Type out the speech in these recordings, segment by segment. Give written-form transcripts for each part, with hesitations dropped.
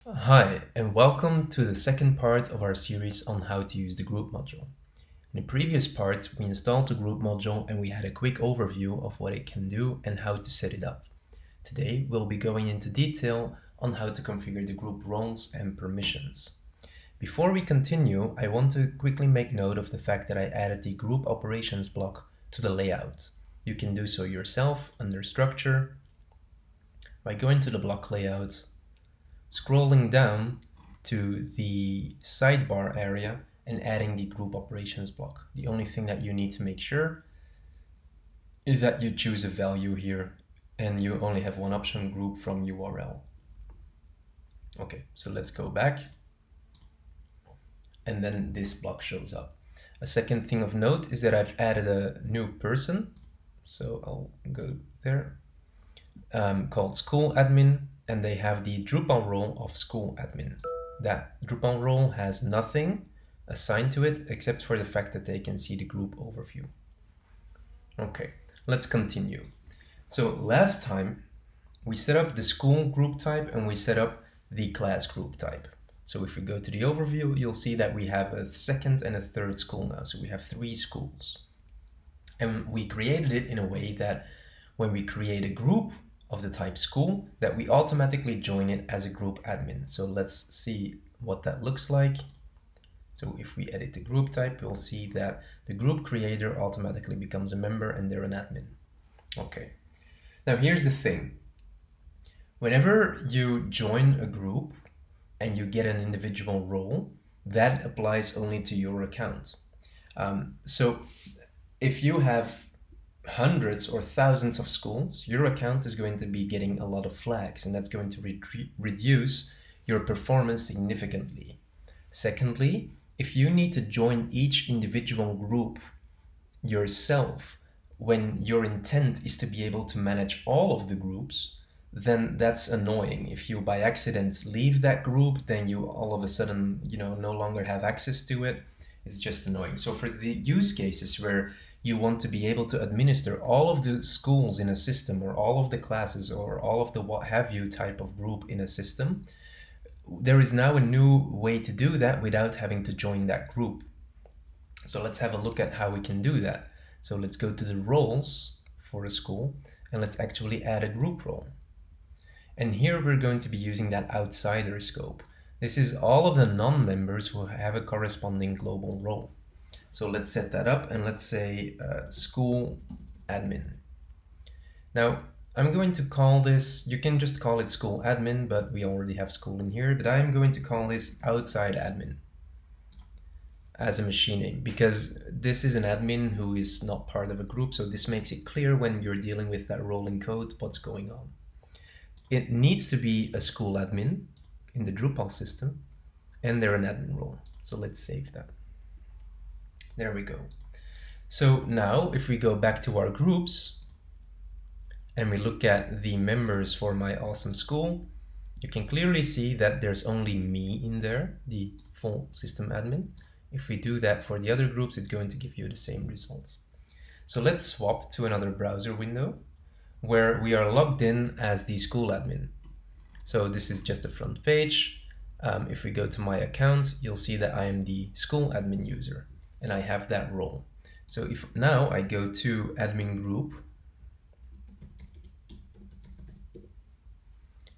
Hi, and welcome to the second part of our series on how to use the group module. In the previous part, we installed the group module and we had a quick overview of what it can do and how to set it up. Today, we'll be going into detail on how to configure the group roles and permissions. Before we continue, I want to quickly make note of the fact that I added the group operations block to the layout. You can do so yourself under structure by going to the block layout, scrolling down to the sidebar area and adding the group operations block. The only thing that you need to make sure is that you choose a value here and you only have one option, group from URL. Okay, so let's go back. And then this block shows up. A second thing of note is that I've added a new person. So I'll go there, called school admin, and they have the Drupal role of school admin. That Drupal role has nothing assigned to it except for the fact that they can see the group overview. Okay, let's continue. So last time we set up the school group type and we set up the class group type. So if we go to the overview, you'll see that we have a second and a third school now. So we have 3 schools. And we created it in a way that when we create a group of the type school, that we automatically join it as a group admin. So let's see what that looks like. So if we edit the group type, we'll see that the group creator automatically becomes a member and they're an admin. Okay. Now here's the thing. Whenever you join a group and you get an individual role, that applies only to your account. So if you have hundreds or thousands of schools, your account is going to be getting a lot of flags, and that's going to reduce your performance significantly. Secondly, if you need to join each individual group yourself, when your intent is to be able to manage all of the groups, then that's annoying. If you by accident leave that group, then you all of a sudden, no longer have access to it. It's just annoying. So for the use cases where you want to be able to administer all of the schools in a system, or all of the classes, or all of the what have you type of group in a system, there is now a new way to do that without having to join that group. So let's have a look at how we can do that. So let's go to the roles for a school and let's actually add a group role. And here we're going to be using that outsider scope. This is all of the non-members who have a corresponding global role. So let's set that up and let's say school admin. Now I'm going to call this, you can just call it school admin, but we already have school in here, but I'm going to call this outside admin as a machine name, because this is an admin who is not part of a group. So this makes it clear when you're dealing with that rolling code, what's going on. It needs to be a school admin in the Drupal system, and they're an admin role. So let's save that. There we go. So now if we go back to our groups and we look at the members for my awesome school, you can clearly see that there's only me in there, the full system admin. If we do that for the other groups, it's going to give you the same results. So let's swap to another browser window where we are logged in as the school admin. So this is just the front page. If we go to my account, you'll see that I am the school admin user and I have that role. So if now I go to admin group,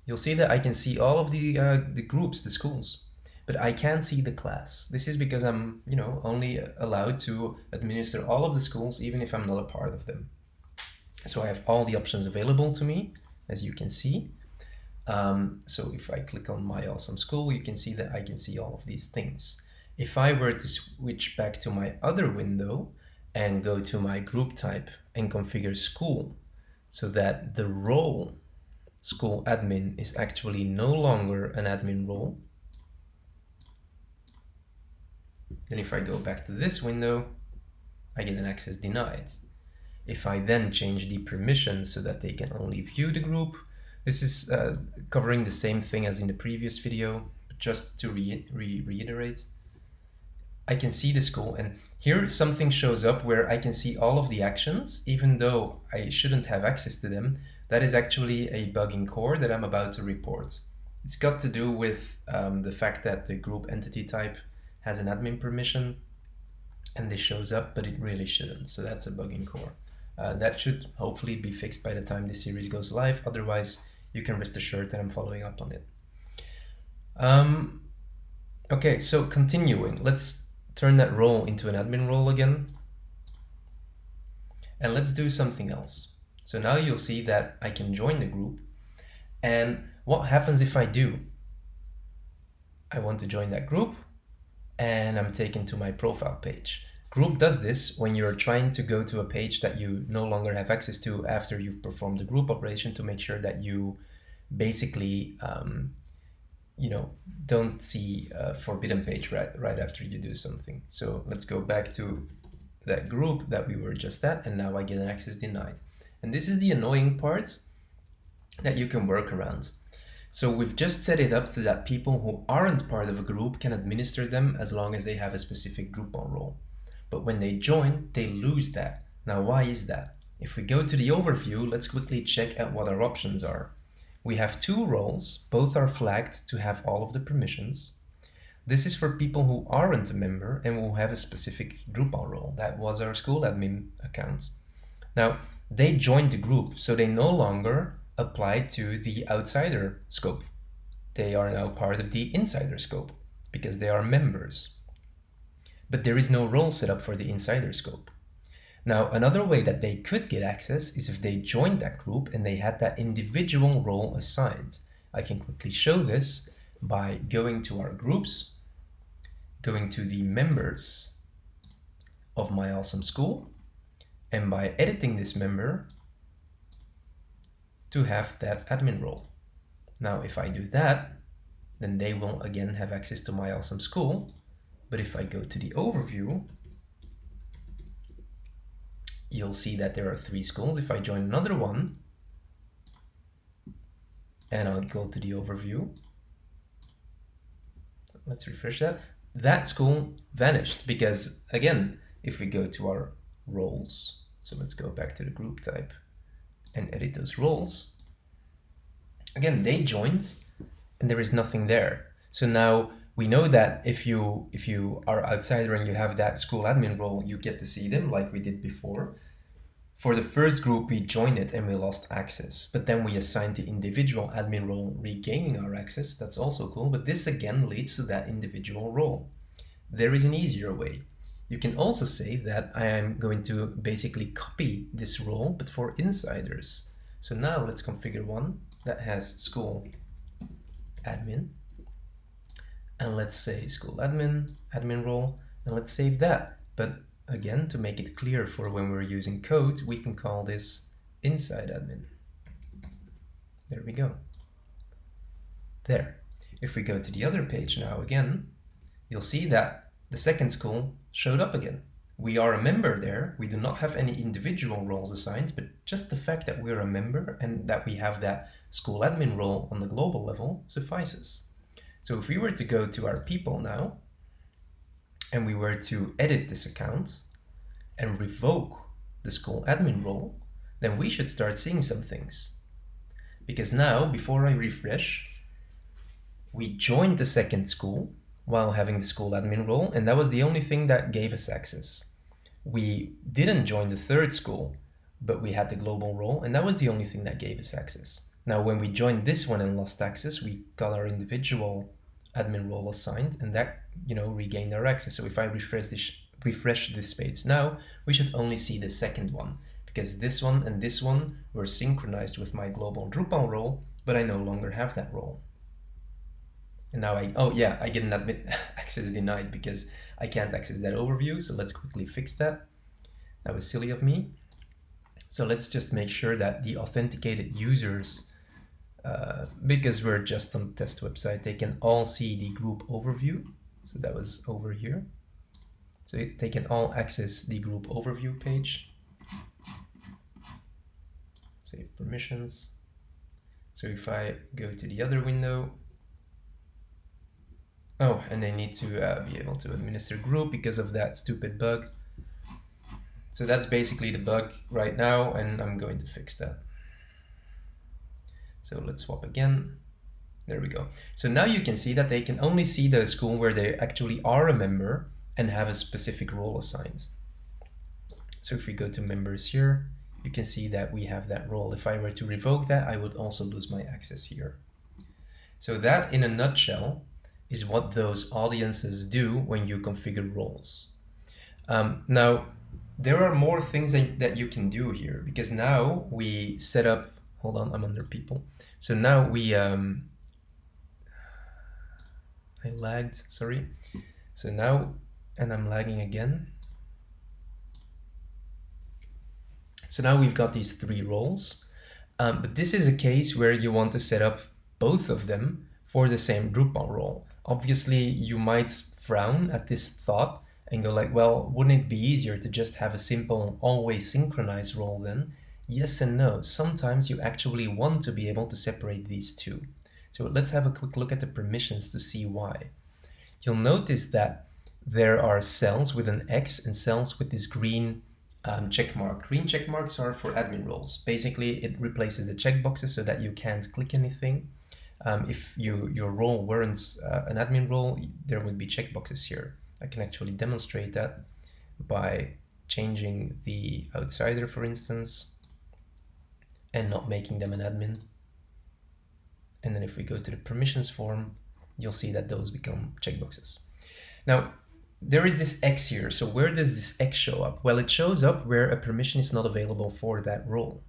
you'll see that I can see all of the groups, the schools, but I can't see the class. This is because I'm, only allowed to administer all of the schools, even if I'm not a part of them. So I have all the options available to me, as you can see. So if I click on my awesome school, you can see that I can see all of these things. If I were to switch back to my other window and go to my group type and configure school so that the role school admin is actually no longer an admin role, then if I go back to this window, I get an access denied. If I then change the permissions so that they can only view the group, this is covering the same thing as in the previous video, but just to reiterate, I can see the school, and here something shows up where I can see all of the actions, even though I shouldn't have access to them. That is actually a bug in core that I'm about to report. It's got to do with the fact that the group entity type has an admin permission and this shows up, but it really shouldn't. So that's a bug in core. That should hopefully be fixed by the time this series goes live. Otherwise, you can rest assured that I'm following up on it. Okay, so continuing, let's turn that role into an admin role again. And let's do something else. So now you'll see that I can join the group. And what happens if I do? I want to join that group and I'm taken to my profile page. Group does this when you're trying to go to a page that you no longer have access to after you've performed the group operation to make sure that you basically don't see a forbidden page right after you do something. So let's go back to that group that we were just at, and now I get an access denied. And this is the annoying part that you can work around. So we've just set it up so that people who aren't part of a group can administer them as long as they have a specific Drupal role. But when they join, they lose that. Now, why is that? If we go to the overview, let's quickly check out what our options are. We have two roles, both are flagged to have all of the permissions. This is for people who aren't a member and will have a specific Drupal role. That was our school admin account. Now, they joined the group, so they no longer apply to the outsider scope. They are now part of the insider scope because they are members. But there is no role set up for the insider scope. Now, another way that they could get access is if they joined that group and they had that individual role assigned. I can quickly show this by going to our groups, going to the members of my awesome school, and by editing this member to have that admin role. Now, if I do that, then they will again have access to my awesome school. But if I go to the overview, you'll see that there are 3 schools. If I join another one, and I'll go to the overview, let's refresh that. That school vanished because, again, if we go to our roles, so let's go back to the group type and edit those roles. Again, they joined and there is nothing there. So now we know that if you are outsider and you have that school admin role, you get to see them like we did before. For the first group, we joined it and we lost access, but then we assigned the individual admin role regaining our access. That's also cool, but this again leads to that individual role. There is an easier way. You can also say that I am going to basically copy this role, but for insiders. So now let's configure one that has school admin. And let's say school admin role, and let's save that. But again, to make it clear for when we're using code, we can call this inside admin. There we go. There. If we go to the other page now again, you'll see that the second school showed up again. We are a member there. We do not have any individual roles assigned, but just the fact that we're a member and that we have that school admin role on the global level suffices. So if we were to go to our people now, and we were to edit this account and revoke the school admin role, then we should start seeing some things. Because now, before I refresh, we joined the second school while having the school admin role, and that was the only thing that gave us access. We didn't join the third school, but we had the global role, and that was the only thing that gave us access. Now, when we joined this one and lost access, we got our individual admin role assigned, and that, regained our access. So if I refresh this page now, we should only see the second one, because this one and this one were synchronized with my global Drupal role, but I no longer have that role. And now I get an admin access denied because I can't access that overview. So let's quickly fix that. That was silly of me. So let's just make sure that the authenticated users, because we're just on the test website, they can all see the group overview. So that was over here. So they can all access the group overview page. Save permissions. So if I go to the other window, and they need to be able to administer group because of that stupid bug. So that's basically the bug right now, and I'm going to fix that. So let's swap again. There we go. So now you can see that they can only see the school where they actually are a member and have a specific role assigned. So if we go to members here, you can see that we have that role. If I were to revoke that, I would also lose my access here. So that, in a nutshell, is what those audiences do when you configure roles. Now, there are more things that you can do here, because now we set up, hold on, I'm under people. So now we, I lagged, sorry. So now, and I'm lagging again. So now we've got these 3 roles, but this is a case where you want to set up both of them for the same Drupal role. Obviously, you might frown at this thought and go like, well, wouldn't it be easier to just have a simple always synchronize role then? Yes and no. Sometimes you actually want to be able to separate these two. So let's have a quick look at the permissions to see why. You'll notice that there are cells with an X and cells with this green check mark. Green check marks are for admin roles. Basically, it replaces the checkboxes so that you can't click anything. If your role weren't an admin role, there would be checkboxes here. I can actually demonstrate that by changing the outsider, for instance, and not making them an admin. And then if we go to the permissions form, you'll see that those become checkboxes. Now, there is this X here. So where does this X show up? Well, it shows up where a permission is not available for that role.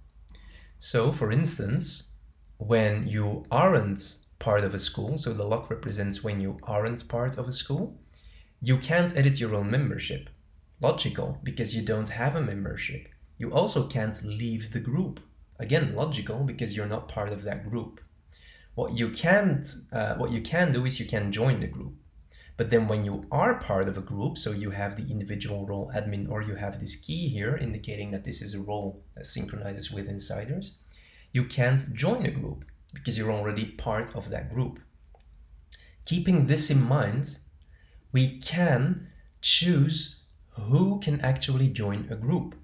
So for instance, when you aren't part of a school, so the lock represents when you aren't part of a school, you can't edit your own membership. Logical, because you don't have a membership. You also can't leave the group. Again, logical, because you're not part of that group. What you can do is you can join the group. But then when you are part of a group, so you have the individual role admin, or you have this key here indicating that this is a role that synchronizes with insiders, you can't join a group because you're already part of that group. Keeping this in mind, we can choose who can actually join a group.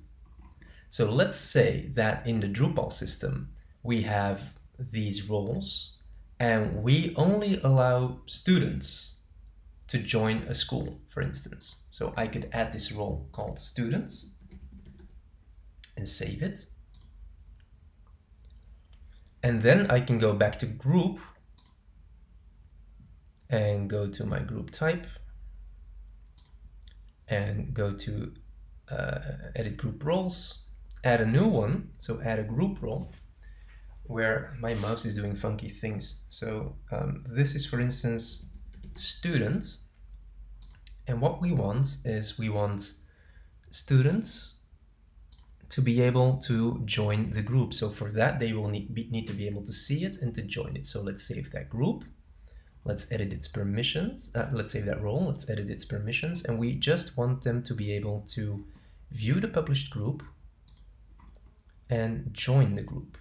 So let's say that in the Drupal system, we have these roles and we only allow students to join a school, for instance. So I could add this role called students and save it. And then I can go back to group and go to my group type and go to edit group roles, add a new one. So add a group role where my mouse is doing funky things. So this is, for instance, student. And what we want is we want students to be able to join the group. So for that, they will need to be able to see it and to join it. So let's save that group. Let's edit its permissions. Let's save that role. Let's edit its permissions. And we just want them to be able to view the published group and join the group.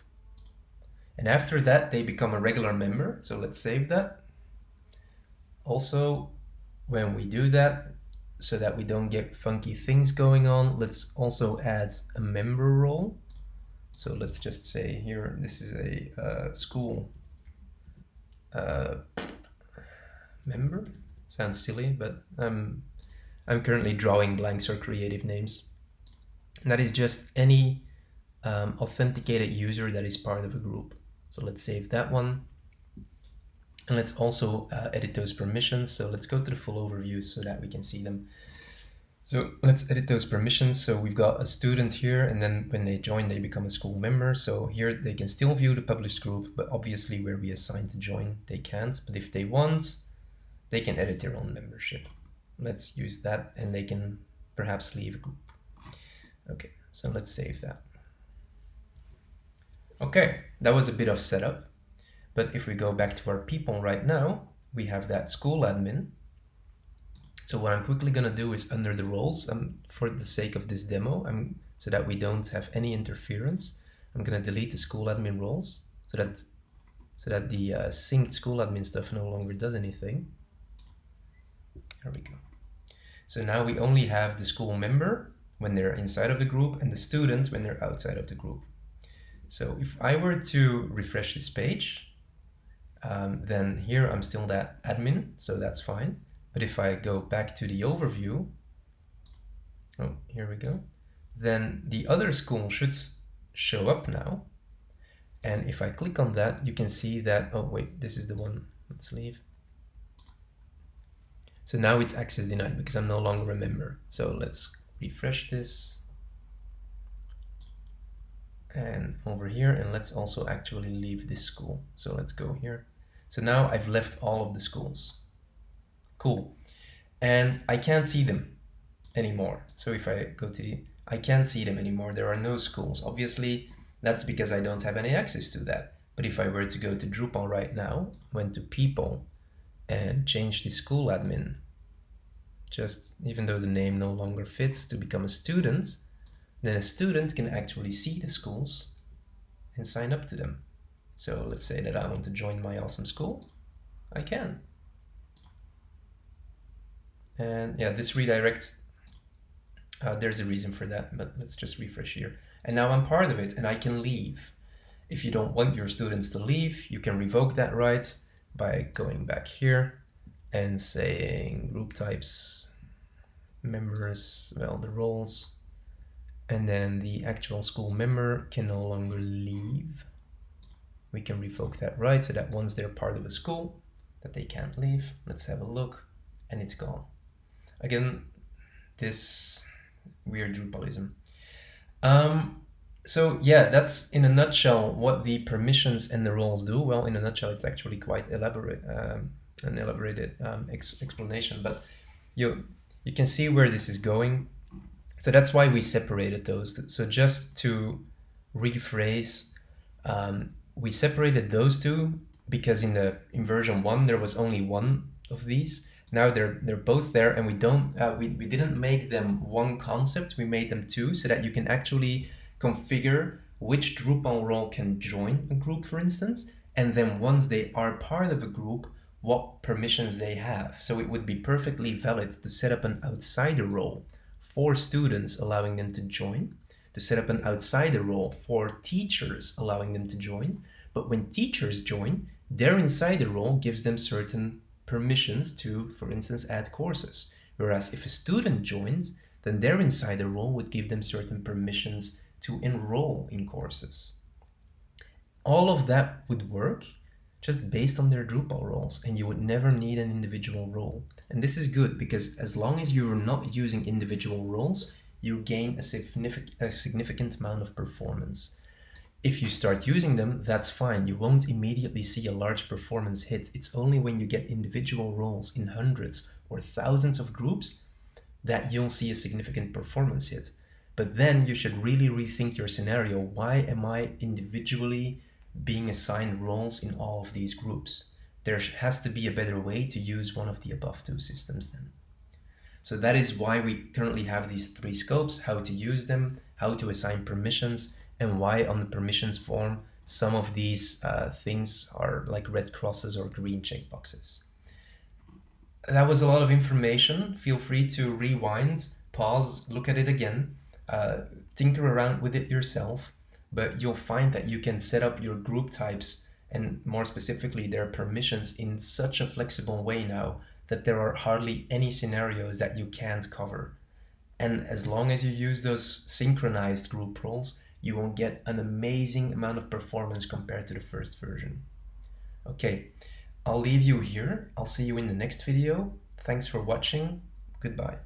And after that, they become a regular member. So let's save that. Also, when we do that, so that we don't get funky things going on, let's also add a member role. So let's just say here, this is a school member. Sounds silly, but I'm currently drawing blanks or creative names. And that is just any authenticated user that is part of a group. So let's save that one. And let's also edit those permissions. So let's go to the full overview so that we can see them. So let's edit those permissions. So we've got a student here, and then when they join, they become a school member. So here they can still view the published group, but obviously where we assign to join, they can't. But if they want, they can edit their own membership. Let's use that, and they can perhaps leave a group. Okay, so let's save that. Okay, that was a bit of setup. But if we go back to our people right now, we have that school admin. So what I'm quickly going to do is under the roles, for the sake of this demo, so that we don't have any interference, I'm going to delete the school admin roles so that the synced school admin stuff no longer does anything. There we go. So now we only have the school member when they're inside of the group and the student when they're outside of the group. So if I were to refresh this page, then here I'm still that admin, so that's fine. But if I go back to the overview, oh, here we go, then the other school should show up now. And if I click on that, you can see that, oh wait, this is the one, let's leave. So now it's access denied because I'm no longer a member. So let's refresh this. And over here, and let's also actually leave this school. So let's go here. So now I've left all of the schools. Cool. And I can't see them anymore. So if I go to I can't see them anymore. There are no schools. Obviously, that's because I don't have any access to that. But if I were to go to Drupal right now, went to people and change the school admin, just even though the name no longer fits, to become a student, then a student can actually see the schools and sign up to them. So let's say that I want to join my awesome school. I can. And yeah, this redirects. There's a reason for that, but let's just refresh here. And now I'm part of it and I can leave. If you don't want your students to leave, you can revoke that right by going back here and saying group types, members, well, the roles, and then the actual school member can no longer leave. We can revoke that right so that once they're part of a school, that they can't leave. Let's have a look, and it's gone. Again, this weird Drupalism. So yeah, that's in a nutshell what the permissions and the roles do. Well, in a nutshell, it's actually quite elaborate, an elaborated explanation, but you can see where this is going. So that's why we separated those. So just to rephrase, we separated those two because in version 1 there was only one of these. Now they're both there, and we didn't make them one concept. We made them two so that you can actually configure which Drupal role can join a group, for instance, and then once they are part of a group, what permissions they have. So it would be perfectly valid to set up an outsider role for students, allowing them to join, to set up an outsider role for teachers, allowing them to join. But when teachers join, their insider role gives them certain permissions to, for instance, add courses. Whereas if a student joins, then their insider role would give them certain permissions to enroll in courses. All of that would work just based on their Drupal roles, and you would never need an individual role. And this is good because as long as you're not using individual roles, you gain a significant amount of performance. If you start using them, that's fine. You won't immediately see a large performance hit. It's only when you get individual roles in hundreds or thousands of groups that you'll see a significant performance hit. But then you should really rethink your scenario. Why am I individually being assigned roles in all of these groups? There has to be a better way to use one of the above two systems then. So that is why we currently have these 3 scopes, how to use them, how to assign permissions, and why on the permissions form some of these things are like red crosses or green checkboxes. That was a lot of information. Feel free to rewind, pause, look at it again, tinker around with it yourself, but you'll find that you can set up your group types and more specifically their permissions in such a flexible way now that there are hardly any scenarios that you can't cover. And as long as you use those synchronized group roles, you will get an amazing amount of performance compared to the first version. Okay, I'll leave you here. I'll see you in the next video. Thanks for watching. Goodbye.